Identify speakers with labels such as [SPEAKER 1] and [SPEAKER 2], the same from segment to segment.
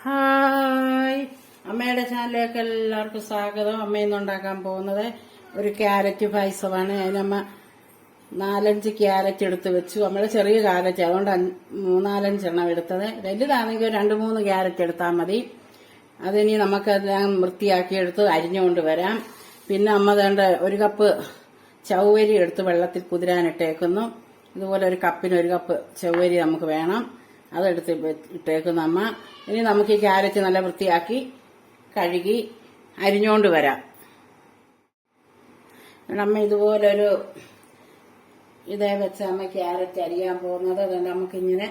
[SPEAKER 1] Hi, അമ്മയുടെ ചാനലിലേക്ക് എല്ലാവർക്കും സ്വാഗതം. അമ്മ ഇന്ന് ഉണ്ടാക്കാൻ പോകുന്നത് ഒരു ക്യാരറ്റ് പായസമാണ്. അതിനമ്മ 4-5 ക്യാരറ്റ് എടുത്ത് വെച്ചു. നമ്മള് ചെറിയ ക്യാരറ്റ്, അതുകൊണ്ട് 4-5 എണ്ണം എടുത്തത്. വലുതാണെങ്കിൽ 2-3 ക്യാരറ്റ് എടുത്താൽ മതി. അതിനി നമുക്കെല്ലാം വൃത്തിയാക്കി എടുത്ത് അരിഞ്ഞുകൊണ്ട് വരാം. പിന്നെ അമ്മ വേണ്ട 1 കപ്പ് ചവ്വരി എടുത്ത് വെള്ളത്തിൽ കുതിരാനിട്ടേക്കുന്നു. ഇതുപോലെ 1 കപ്പിന് 1 കപ്പ് ചവ്വരി നമുക്ക് വേണം. അതെടുത്ത് ഇട്ടേക്കുന്നു അമ്മ. ഇനി നമുക്ക് ഈ ക്യാരറ്റ് നല്ല വൃത്തിയാക്കി കഴുകി അരിഞ്ഞുകൊണ്ട് വരാം. അമ്മ ഇതുപോലൊരു ഇതേ വെച്ച് അമ്മ ക്യാരറ്റ് അരിയാൻ പോകുന്നത്. അതുകൊണ്ട് നമുക്കിങ്ങനെ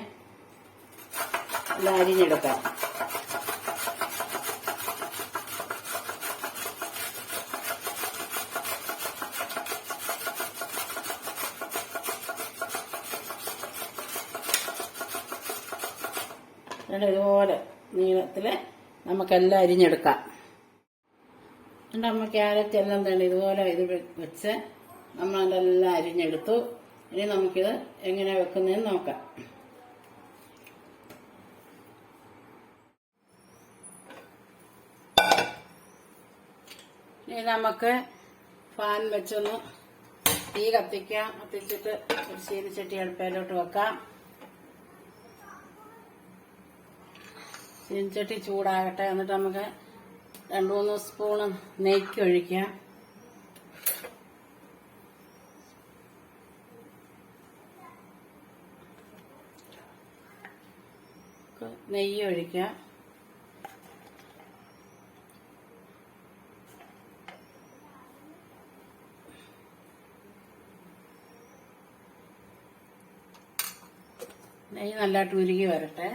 [SPEAKER 1] അരിഞ്ഞെടുക്കാം. ഇതുപോലെ നീളത്തില് നമുക്കെല്ലാം അരിഞ്ഞെടുക്കാം. എന്നിട്ട് അമ്മ ക്യാരറ്റ് എല്ലാം തന്നെ ഇതുപോലെ ഇത് വെച്ച് നമ്മളതെല്ലാം അരിഞ്ഞെടുത്തു. ഇനി നമുക്കിത് എങ്ങനെ വെക്കുന്നതെന്ന് നോക്കാം. ഇനി നമുക്ക് ഫാൻ വെച്ചൊന്ന് തീ കത്തിക്കാം. കത്തിച്ചിട്ട് ഒരു ചീനിച്ചട്ടി അടുപ്പയിലോട്ട് വെക്കാം. ചീനിച്ചട്ടി ചൂടാകട്ടെ. എന്നിട്ട് നമുക്ക് 2-3 സ്പൂണ് നെയ്യ് ഒഴിക്കാം. നെയ്യ് ഒഴിക്കാം. നെയ്യ് നല്ലതായിട്ട് ഉരുകി വരട്ടെ.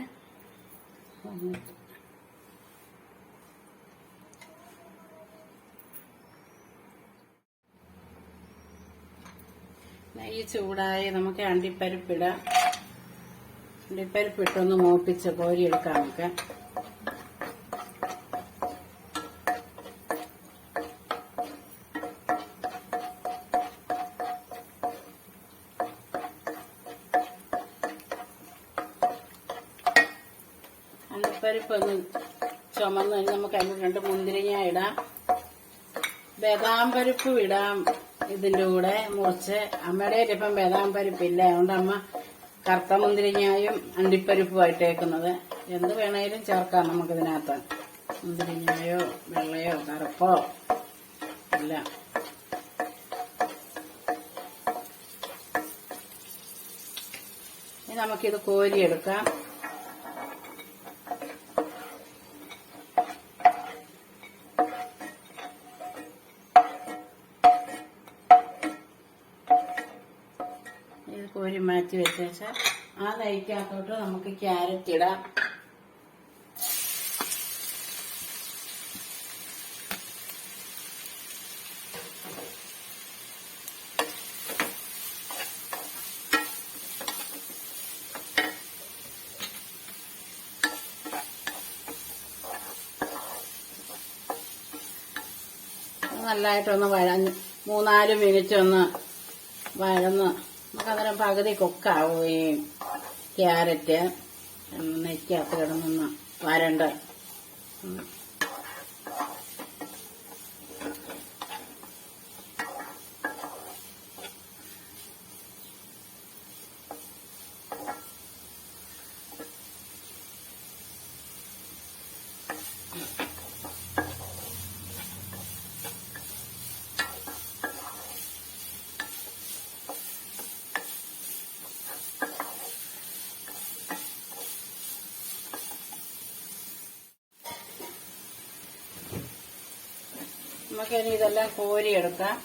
[SPEAKER 1] നെയ്യ് ചൂടായി നമുക്ക് അണ്ടിപ്പരിപ്പിടാം. അണ്ടിപ്പരിപ്പിട്ടൊന്ന് മൂപ്പിച്ച് കോരിയെടുക്കാം നമുക്ക്. അണ്ടിപ്പരിപ്പൊന്ന് ചുമന്ന് നമുക്ക് അതിന് 2 മുന്തിരിങ്ങ ഇടാം. ബദാം പരിപ്പ് ഇടാം ഇതിന്റെ കൂടെ മുറിച്ച്. അമ്മയുടെ ഇപ്പം ബദാം പരിപ്പില്ല, അതുകൊണ്ട് അമ്മ കറുത്ത മുന്തിരിങ്ങയും അണ്ടിപ്പരിപ്പുമായിട്ടേക്കുന്നത്. എന്ത് വേണേലും ചേർക്കാം നമുക്കിതിനകത്ത്. മുന്തിരിങ്ങയോ വെള്ളയോ കറുപ്പോ ഇല്ല. ഇനി നമുക്കിത് കോരിയെടുക്കാം. കോരി മാറ്റി വെച്ചേച്ച് ആ നെയ്ക്കകത്തോട്ട് നമുക്ക് ക്യാരറ്റ് ഇടാം. നല്ലതായിട്ടൊന്ന് 3-4 മിനിറ്റ് ഒന്ന് വഴന്ന് നമുക്കന്നേരം പകുതി കുക്കാവുകയും ക്യാരറ്റ് നെയ്ക്കകത്ത് കിടന്നൊന്ന് വരണ്ട. നമുക്കിനി ഇതെല്ലാം കോരിയെടുക്കാം.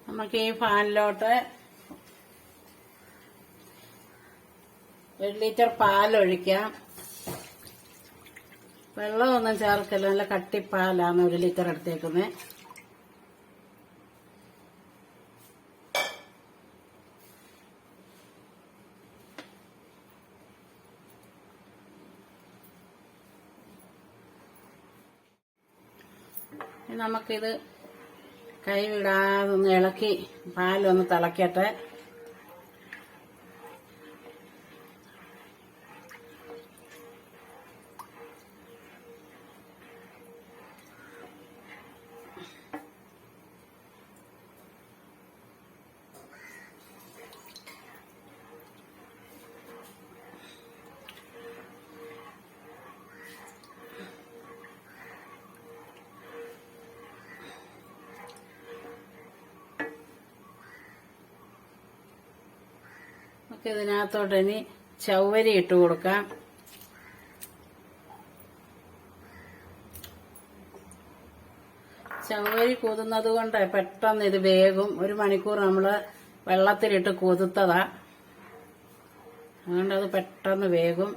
[SPEAKER 1] നമുക്ക് ഈ ഫാനിലോട്ട് 1 ലിറ്റർ പാലൊഴിക്കാം. വെള്ളമൊന്നും ചേർക്കല്ല, നല്ല കട്ടിപ്പാലാണ് 1 ലിറ്റർ എടുത്തേക്കുന്നത്. നമുക്കിത് കൈ വിടാതെ ഒന്ന് ഇളക്കി പാലൊന്ന് തിളക്കട്ടെ. ഇതിനകത്തോട്ട് ഇനി ചവ്വരി ഇട്ട് കൊടുക്കാം. ചവ്വരി കുതിർന്നത് കൊണ്ട് പെട്ടെന്ന് ഇത് വേകും. 1 മണിക്കൂർ നമ്മള് വെള്ളത്തിലിട്ട് കുതിർത്തതാ, അതുകൊണ്ട് അത് പെട്ടെന്ന് വേകും.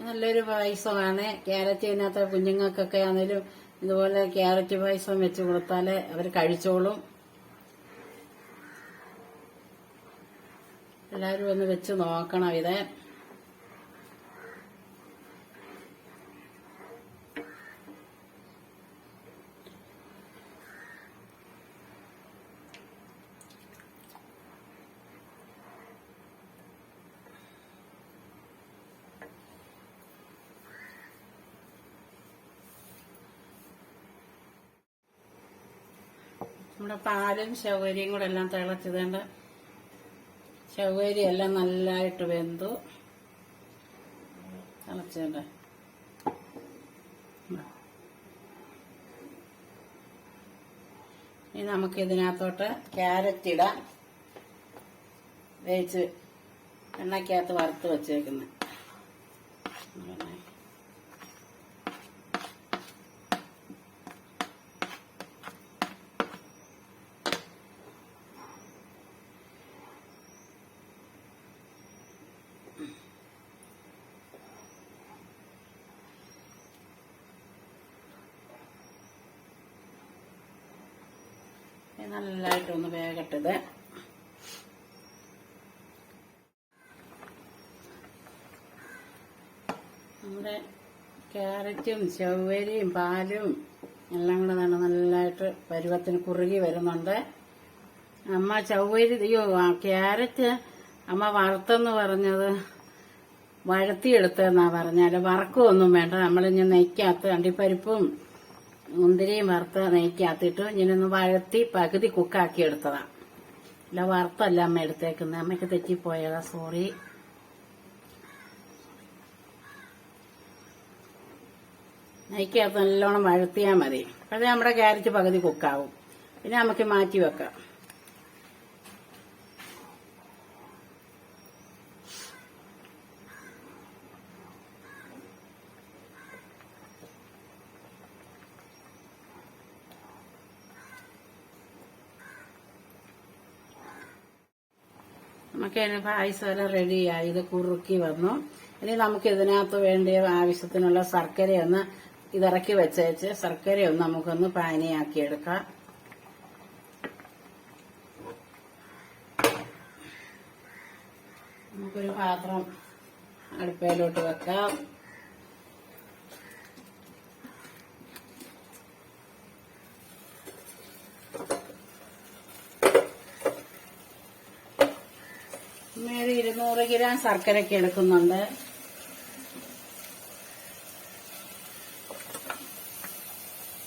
[SPEAKER 1] നല്ലൊരു പായസമാണ്. ക്യാരറ്റ് ഇതിനകത്ത് കുഞ്ഞുങ്ങൾക്കൊക്കെ ആണെങ്കിലും ഇതുപോലെ ക്യാരറ്റ് പായസം വെച്ച് കൊടുത്താല് അവർ കഴിച്ചോളും. എല്ലാവരും ഒന്ന് വെച്ച് നോക്കണം ഇത്. നമ്മുടെ പാലും ചവ്വരിയും കൂടെ എല്ലാം തിളച്ചതുകൊണ്ട് ചവ്വരി എല്ലാം നല്ലതായിട്ട് വെന്തു തിളച്ചുണ്ട്. ഇനി നമുക്ക് ഇതിനകത്തോട്ട് ക്യാരറ്റ് ഇടാം. വേവിച്ച് എണ്ണയ്ക്കകത്ത് വറുത്ത് വെച്ചേക്കുന്നത്. നല്ലതായിട്ടൊന്ന് വേകട്ടത്. നമ്മുടെ ക്യാരറ്റും ചവ്വരിയും പാലും എല്ലാം കൂടെ നല്ലതായിട്ട് പരുവത്തിന് കുറുകി വരുന്നുണ്ട്. അമ്മ ചവ്വരി ക്യാരറ്റ് അമ്മ വറുത്തെന്ന് പറഞ്ഞത് വഴത്തിയെടുത്തെന്നാ പറഞ്ഞാല് വറക്കുമൊന്നും വേണ്ട. നമ്മളിഞ്ഞ് നെയ്ക്കകത്ത് അണ്ടിപ്പരിപ്പും മുന്തിരിയും വറുത്ത നെയ്ക്കകത്തിട്ട് ഇങ്ങനെ ഒന്ന് വഴത്തി പകുതി കുക്കാക്കി എടുത്തതാ. അല്ല വറുത്തല്ല അമ്മ എടുത്തേക്കുന്നത്. അമ്മയ്ക്ക് തെറ്റിപ്പോയതാ, സോറി. നെയ്ക്കകത്ത് നല്ലോണം വഴത്തിയാൽ മതി. അപ്പോഴേ നമ്മുടെ ക്യാരറ്റ് പകുതി കുക്കാവും. പിന്നെ നമുക്ക് മാറ്റി വെക്കാം. നമുക്ക് പായസം റെഡിയായി. ഇത് കുറുക്കി വന്നു. ഇനി നമുക്ക് ഇതിനകത്ത് വേണ്ടിയ ആവശ്യത്തിനുള്ള ശർക്കരയൊന്ന് ഇതിറക്കി വെച്ചേച്ച് ശർക്കരയൊന്ന് നമുക്കൊന്ന് പാനിയാക്കി എടുക്കാം. നമുക്കൊരു പാത്രം അടുപ്പയിലോട്ട് വെക്കാം. ഒരു 200 ഗ്രാം ശർക്കരയ്ക്ക് എടുക്കുന്നുണ്ട്.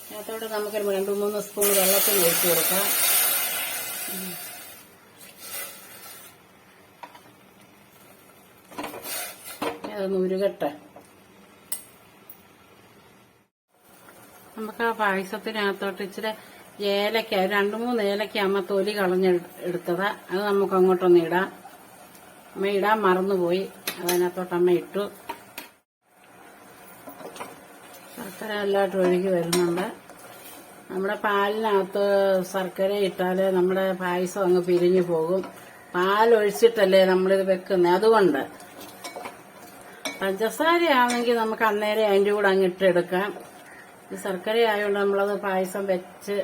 [SPEAKER 1] അതിനകത്തോട്ട് നമുക്കൊരു 2-3 സ്പൂൺ വെള്ളത്തിൽ ഒഴിച്ചു കൊടുക്കാം. അതൊന്ന് ഉരുകട്ടെ. നമുക്ക് ആ പായസത്തിനകത്തോട്ട് ഇച്ചിരി ഏലക്ക 2-3 ഏലക്ക അമ്മ തൊലി കളഞ്ഞെടുത്തതാ. അത് നമുക്ക് അങ്ങോട്ടൊന്ന് ഇടാം. അമ്മ ഇടാൻ മറന്നുപോയി. അതിനകത്തോട്ട് അമ്മ ഇട്ടു. ശർക്കര നല്ലതായിട്ട് ഒഴുകി വരുന്നുണ്ട്. നമ്മുടെ പാലിനകത്ത് ശർക്കര ഇട്ടാല് നമ്മുടെ പായസം അങ്ങ് പിരിഞ്ഞു പോകും. പാലൊഴിച്ചിട്ടല്ലേ നമ്മളിത് വെക്കുന്നത്. അതുകൊണ്ട് പഞ്ചസാരയാണെങ്കിൽ നമുക്ക് അന്നേരം അതിൻ്റെ കൂടെ അങ്ങിട്ടെടുക്കാം. ഇത് ശർക്കര ആയതുകൊണ്ട് നമ്മളത് പായസം വെച്ച്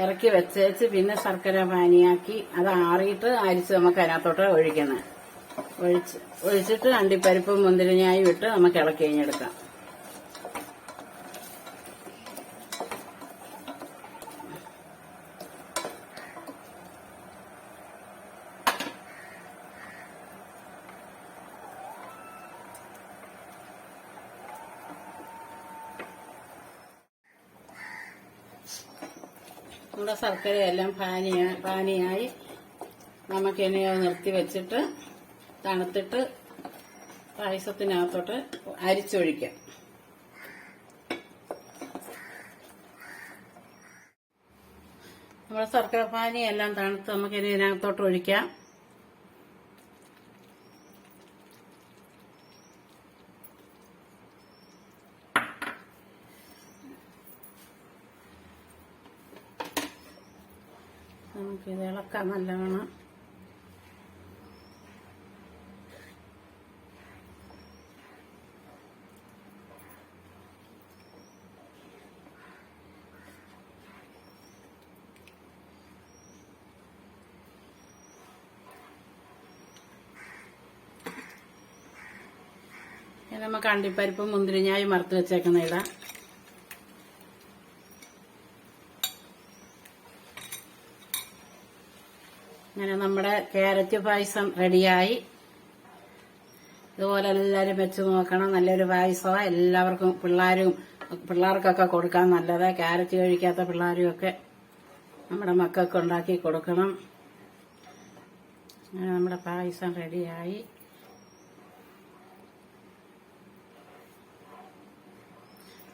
[SPEAKER 1] ഇറക്കി വെച്ചേച്ച് പിന്നെ ശർക്കര പാനിയാക്കി അത് ആറിയിട്ട് അരിച്ച് നമുക്ക് അതിനകത്തോട്ട് ഒഴിക്കണം. ഒഴിച്ചിട്ട് അണ്ടിപ്പരിപ്പും മുന്തിരിങ്ങയും ഇട്ട് നമുക്ക് ഇളക്കി കഴിഞ്ഞെടുക്കാം. നമ്മുടെ ശർക്കരയെല്ലാം പാനിയായി നമുക്കിനി അത് നിർത്തി വെച്ചിട്ട് തണുത്തിട്ട് പായസത്തിനകത്തോട്ട് അരിച്ചൊഴിക്കാം. നമ്മുടെ ശർക്കര പാനിയെല്ലാം തണുത്ത് നമുക്കിനി ഇതിനകത്തോട്ട് ഒഴിക്കാം. നമുക്കിത് ഇളക്കാം നല്ലവണ്ണം. നമുക്ക് അണ്ടിപ്പരിപ്പും മുന്തിരിങ്ങയും വറുത്ത് വെച്ചേക്കുന്ന ഇടാം. അങ്ങനെ നമ്മുടെ ക്യാരറ്റ് പായസം റെഡിയായി. ഇതുപോലെ എല്ലാവരും വെച്ച് നോക്കണം. നല്ലൊരു പായസമാണ്. എല്ലാവർക്കും പിള്ളേർക്കൊക്കെ കൊടുക്കാൻ നല്ലത്. ക്യാരറ്റ് കഴിക്കാത്ത പിള്ളേരും ഒക്കെ നമ്മുടെ മക്കൾക്ക് ഉണ്ടാക്കി കൊടുക്കണം. അങ്ങനെ നമ്മുടെ പായസം റെഡിയായി.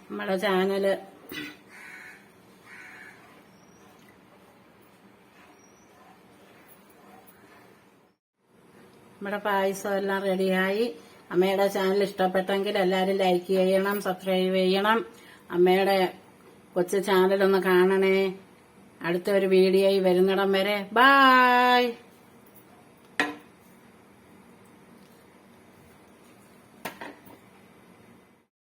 [SPEAKER 1] നമ്മുടെ ചാനല് നമ്മുടെ പായസം എല്ലാം റെഡിയായി. അമ്മയുടെ ചാനൽ ഇഷ്ടപ്പെട്ടെങ്കിൽ എല്ലാവരും ലൈക്ക് ചെയ്യണം, സബ്സ്ക്രൈബ് ചെയ്യണം. അമ്മയുടെ കൊച്ചു ചാനലൊന്ന് കാണണേ. അടുത്ത ഒരു വീഡിയോയിൽ വരുന്നിടം വരെ ബായ്.